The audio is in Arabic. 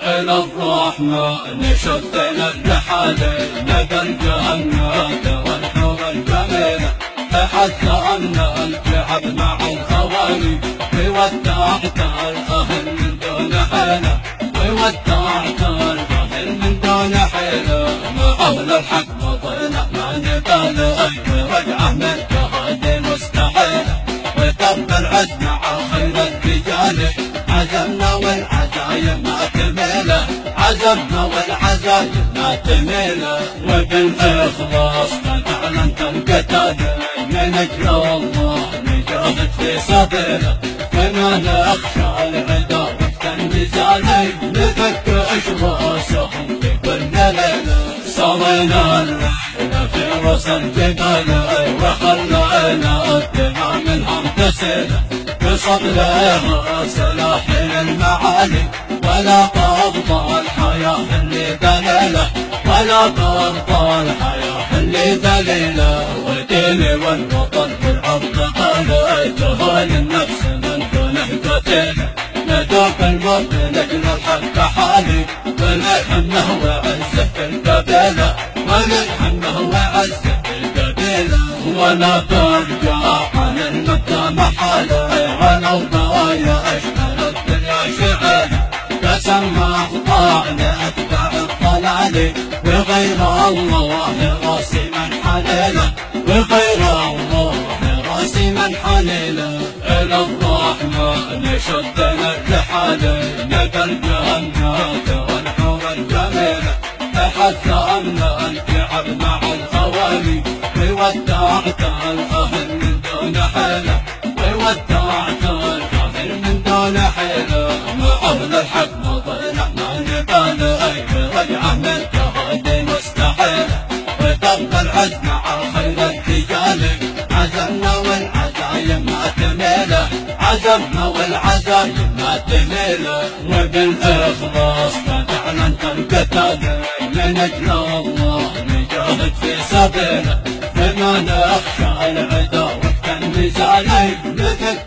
إلى الرحمن شدنا الرحال ندى الجنات والحور الجميلة تحسنا التعب مع الخوالي وودعت الأهل من دون حيلة وودعت الأهل من دون حيلة مع أهل الحق مضينا ما نبال أي رجعة من جهاد مستحيلة وتم العزم على خير الرجال عزمنا والعزايم ما تميله عزمنا والعزايم ما تميله وبالإخلاص فعلا القتال من أجل الله نجاهد في سبيله وما نخشى العدا وقت النزال نفك أشراسهم في كل ليلة صارنا الرحلة في رأس الجبال وخلينا الدماء منهم تسيله بصدرها سلاحين المعالي ولا ترضى الحياة اللي دليله ولا ترضى الحياة اللي دليله وديني والوطن والعرض غاليته للنفس من دونه قتيله ندوب الموت لأجل الحق حالي ونحمه وعزه في القبيله ونحمه وعزه في القبيله ولا ترجع عن المبدأ محاله ولو بغايا أشهر الدنيا شعله فسمى أخطاءنا أتباع الضلال وغير الله راسي من حليله وغير الله راسي من حليله إلى الرحمن شدنا الرحال ندى الجنات والحور الجميلة تحسنا التعب مع الخوالي وودعت الأهل من دون حيلة وودعت الأهل من دون حيلة مع أهل الحق مضينا ما نبال أي رجعة من جهاد مستحيلة وتم العزم على خير الرجال عزمنا والعزايم ما تميله عزمنا والعزايم ما تميله وبالإخلاص فعلا القتال من أجل الله نجاهد في سبيله وما نخشى العدا وقت النزال نفك